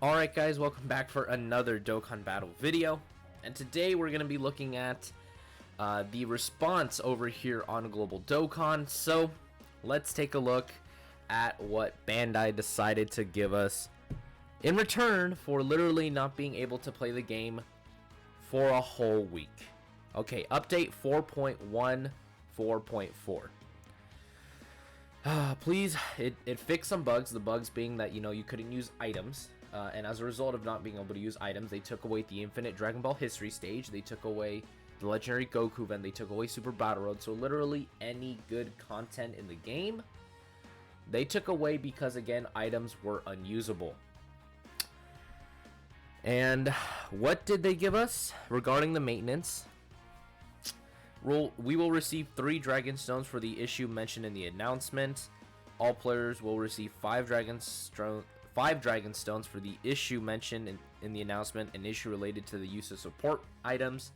Alright guys, welcome back for another Dokkan battle video, and today we're going to be looking at the response over here on Global Dokkan. So let's take a look at what Bandai decided to give us in return for literally not being able to play the game for a whole week. Okay, update 4.14.4. Please, it fixed some bugs, the bugs being that, you couldn't use items. And as a result of not being able to use items, they took away the Infinite Dragon Ball History stage, they took away the Legendary Goku event, they took away Super Battle Road, so literally any good content in the game, they took away because, again, items were unusable. And what did they give us regarding the maintenance? We will receive 3 Dragon Stones for the issue mentioned in the announcement. All players will receive 5 Dragon Stones for the issue mentioned in the announcement, an issue related to the use of support items,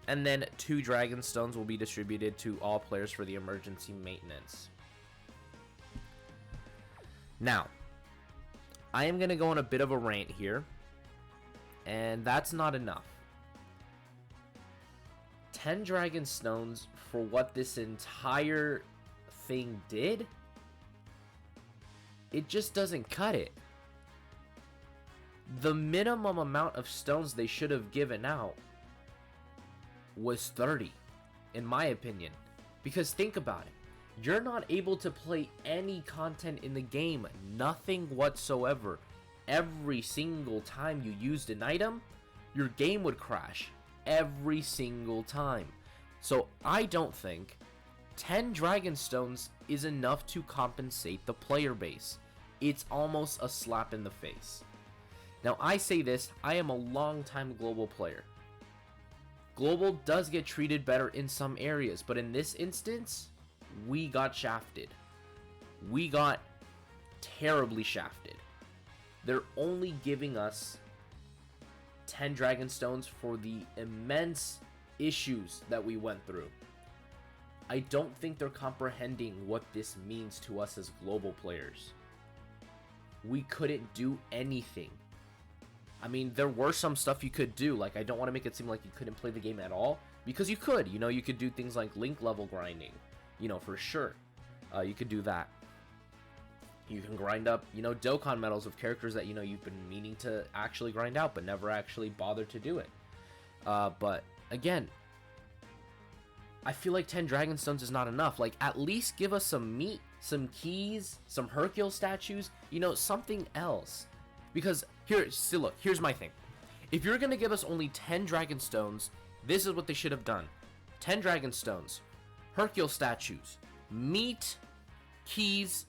and then 2 Dragon Stones will be distributed to all players for the emergency maintenance. Now, I am going to go on a bit of a rant here, and that's not enough. 10 Dragon Stones for what this entire thing did? It just doesn't cut it. The minimum amount of stones they should have given out was 30, in my opinion. Because think about it. You're not able to play any content in the game. Nothing whatsoever. Every single time you used an item, your game would crash. Every single time. So I don't think 10 Dragon Stones is enough to compensate the player base. It's almost a slap in the face. Now, I say this, I am a long-time Global player. Global does get treated better in some areas, but in this instance, we got shafted. We got terribly shafted. They're only giving us 10 Dragon Stones for the immense issues that we went through. I don't think they're comprehending what this means to us as Global players. We couldn't do anything. I mean, there were some stuff you could do. Like, I don't want to make it seem like you couldn't play the game at all, because you could. You could do things like link level grinding, for sure. You could do that. You can grind up, Dokkan medals of characters that, you've been meaning to actually grind out, but never actually bothered to do it. But, again, I feel like 10 Dragon Stones is not enough. Like, at least give us some meat, some keys, some Hercule statues, something else. Because, here's my thing. If you're going to give us only 10 Dragon Stones, this is what they should have done. 10 Dragon Stones, Hercule statues, meat, keys,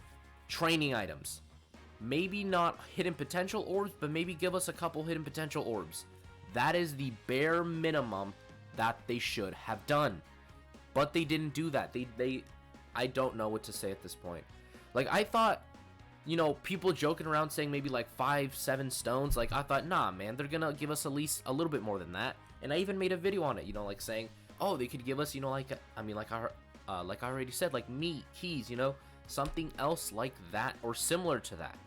training items. Maybe not hidden potential orbs, but maybe give us a couple hidden potential orbs. That is the bare minimum that they should have done. But they didn't do that. I don't know what to say at this point. Like, I thought, people joking around saying maybe like 5-7 stones. Like, I thought, nah, man, they're gonna give us at least a little bit more than that. And I even made a video on it, like saying, oh, they could give us, like I already said, like meat, keys, something else like that or similar to that.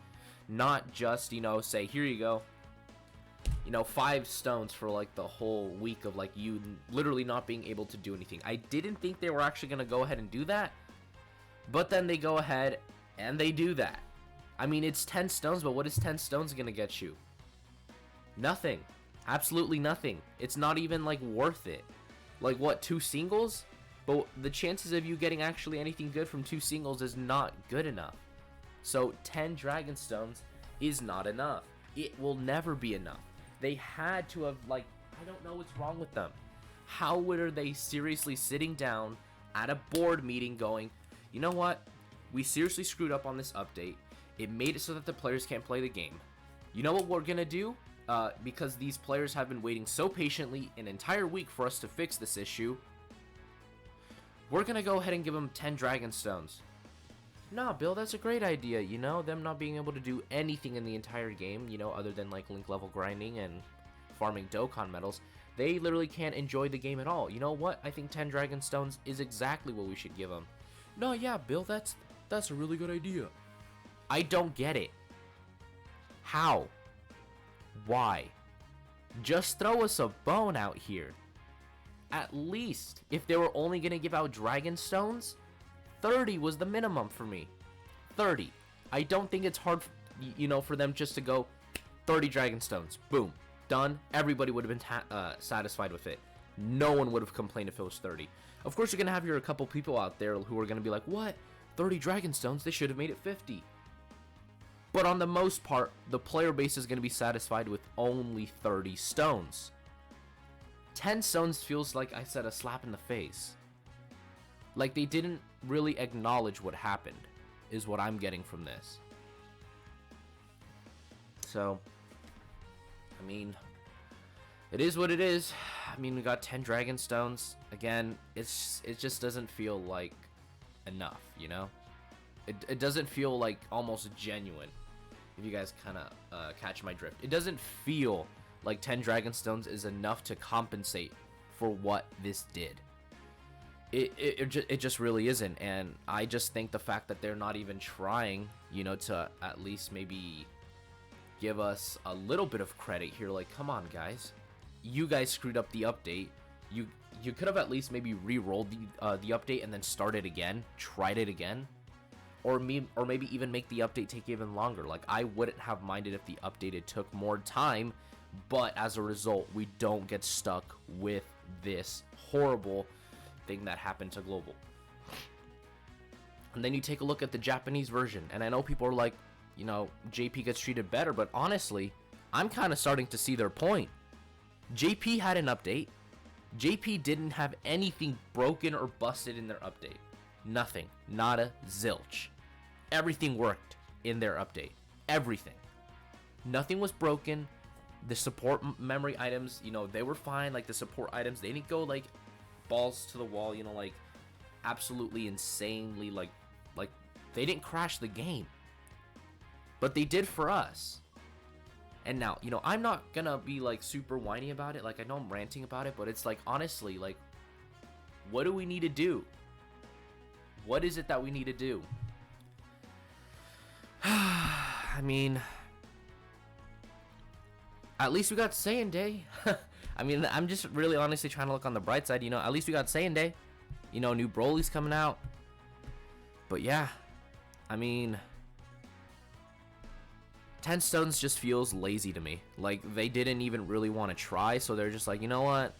Not just, say, here you go. 5 stones for like the whole week of like you literally not being able to do anything. I didn't think they were actually going to go ahead and do that, but then they go ahead and they do that. I mean, it's 10 stones, but what is 10 stones going to get you? Nothing. Absolutely nothing. It's not even like worth it. Like, what, 2 singles? But the chances of you getting actually anything good from 2 singles is not good enough. So 10 Dragon Stones is not enough. It will never be enough. They had to have, like, I don't know what's wrong with them. How are they seriously sitting down at a board meeting going, you know what? We seriously screwed up on this update. It made it so that the players can't play the game. You know what we're going to do? Because these players have been waiting so patiently an entire week for us to fix this issue, we're going to go ahead and give them 10 Dragon Stones. Nah, Bill, that's a great idea, them not being able to do anything in the entire game, other than like link level grinding and farming Dokkan medals. They literally can't enjoy the game at all. You know what? I think 10 Dragon Stones is exactly what we should give them. No, yeah, Bill, that's a really good idea. I don't get it. How? Why? Just throw us a bone out here. At least, if they were only going to give out Dragon Stones, 30 was the minimum for me. 30. I don't think it's hard, for them just to go 30 Dragon Stones. Boom. Done. Everybody would have been satisfied with it. No one would have complained if it was 30. Of course, you're going to have a couple people out there who are going to be like, what? 30 Dragon Stones? They should have made it 50. But on the most part, the player base is going to be satisfied with only 30 stones. 10 stones feels like I said a slap in the face. Like they didn't really acknowledge what happened, is what I'm getting from this. So, I mean, it is what it is. I mean, we got 10 Dragon Stones. Again, it just doesn't feel like enough, It doesn't feel like almost genuine. If you guys kind of catch my drift. It doesn't feel like 10 Dragon Stones is enough to compensate for what this did. It just really isn't. And I just think the fact that they're not even trying, to at least maybe give us a little bit of credit here. Like, come on, guys. You guys screwed up the update. You could have at least maybe re-rolled the update and then started again. Tried it again. Or maybe even make the update take even longer. Like, I wouldn't have minded if the update took more time, but as a result, we don't get stuck with this horrible thing that happened to Global. And then you take a look at the Japanese version, and I know people are like, JP gets treated better, but honestly, I'm kind of starting to see their point. JP had an update. JP didn't have anything broken or busted in their update. Nothing. Nada. Zilch. Everything worked in their update. Everything. Nothing was broken. The support memory items, they were fine. Like, the support items, they didn't go, like, balls to the wall, like, absolutely insanely, like, they didn't crash the game. But they did for us. And now, I'm not gonna be, like, super whiny about it. Like, I know I'm ranting about it, but it's, like, honestly, like, what do we need to do? What is it that we need to do? I mean, at least we got Saiyan Day. I mean, I'm just really honestly trying to look on the bright side, at least we got Saiyan Day. New Broly's coming out. But yeah, I mean, 10 stones just feels lazy to me. Like, they didn't even really want to try, so they're just like, you know what?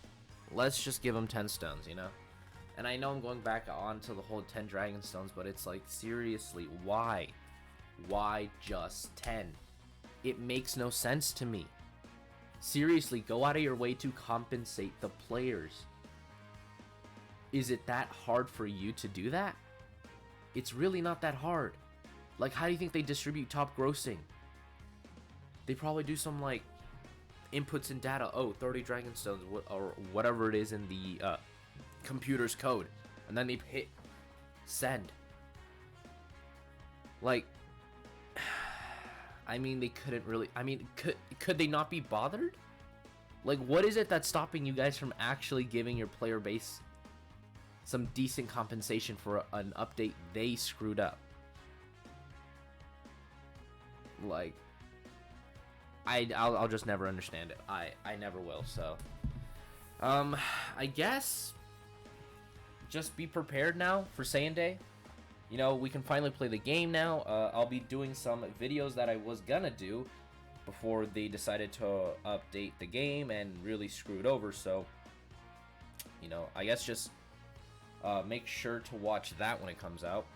Let's just give them 10 stones, And I know I'm going back on to the whole 10 Dragon Stones, but it's like, seriously, why? Why just 10? It makes no sense to me. Seriously, go out of your way to compensate the players. Is it that hard for you to do that? It's really not that hard. Like, how do you think they distribute top grossing? They probably do some, like, inputs and data. Oh, 30 Dragon Stones, or whatever it is in the computer's code. And then they hit send. Like, I mean, they couldn't really, could they not be bothered? Like, what is it that's stopping you guys from actually giving your player base some decent compensation for an update they screwed up? Like, I'll just never understand it. I never will. So, I guess just be prepared now for Saiyan Day. We can finally play the game now. I'll be doing some videos that I was gonna do before they decided to update the game and really screw it over. So, I guess just make sure to watch that when it comes out.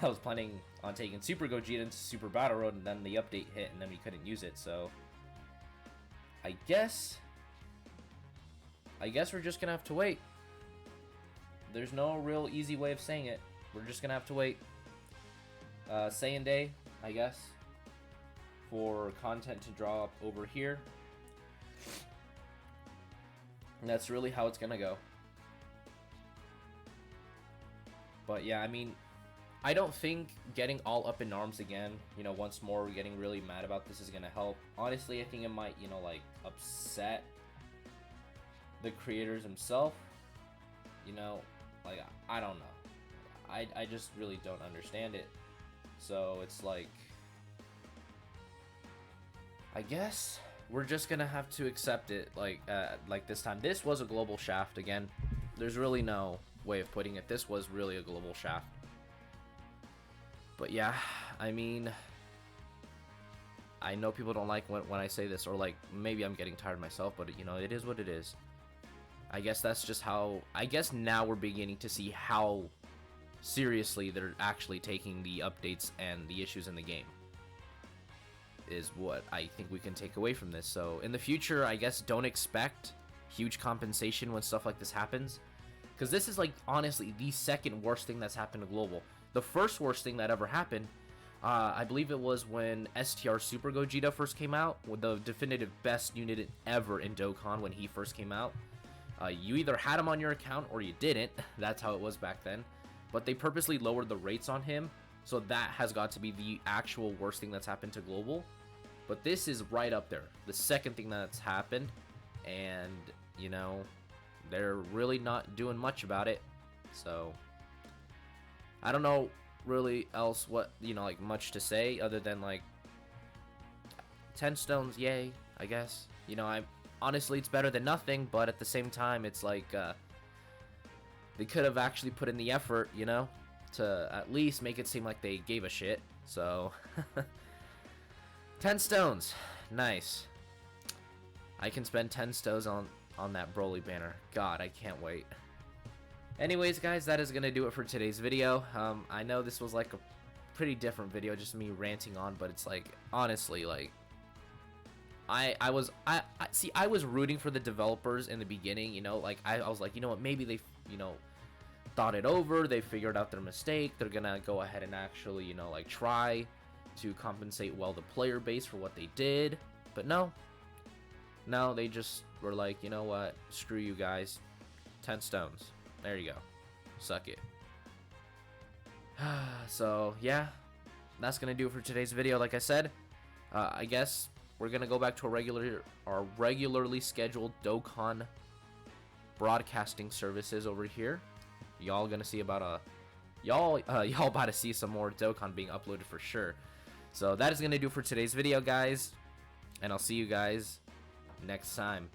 I was planning on taking Super Gogeta into Super Battle Road, and then the update hit, and then we couldn't use it. So, I guess we're just gonna have to wait. There's no real easy way of saying it. We're just gonna have to wait. Saiyan Day, I guess, for content to drop over here. And that's really how it's gonna go. But yeah, I mean, I don't think getting all up in arms again, once more, getting really mad about this is gonna help. Honestly, I think it might, like, upset the creators themselves. Like, I don't know. I just really don't understand it. So it's like, I guess we're just gonna have to accept it. Like this time, this was a global shaft again. There's really no way of putting it. This was really a global shaft. But yeah, I mean, I know people don't like when I say this, or like maybe I'm getting tired myself, but you know, it is what it is. I guess that's just how, I guess now we're beginning to see how seriously they're actually taking the updates and the issues in the game, is what I think we can take away from this. So in the future, I guess don't expect huge compensation when stuff like this happens, because this is like honestly the second worst thing that's happened to global. The first worst thing that ever happened, I believe it was when STR Super Gogeta first came out, with the definitive best unit ever in Dokkan when he first came out. You either had him on your account or you didn't. That's how it was back then. But they purposely lowered the rates on him, so that has got to be the actual worst thing that's happened to global. But this is right up there, the second thing that's happened, and you know, they're really not doing much about it. So I don't know really else what, you know, like much to say other than like 10 stones, yay, I guess. You know, I'm honestly, it's better than nothing, but at the same time, it's like they could have actually put in the effort, you know, to at least make it seem like they gave a shit. So 10 stones, nice. I can spend 10 stones on that Broly banner. God, I can't wait. Anyways, guys, that is going to do it for today's video. I know this was like a pretty different video, just me ranting on, but it's like, honestly, like, I was rooting for the developers in the beginning, you know, like, I was like, you know what, maybe they, you know, thought it over, they figured out their mistake, they're going to go ahead and actually, you know, like, try to compensate well the player base for what they did, but no, they just were like, you know what, screw you guys, 10 stones. There you go. Suck it. So, yeah. That's going to do it for today's video. Like I said, I guess we're going to go back to our regularly scheduled Dokkan broadcasting services over here. Y'all going to see about y'all about to see some more Dokkan being uploaded for sure. So, that is going to do it for today's video, guys. And I'll see you guys next time.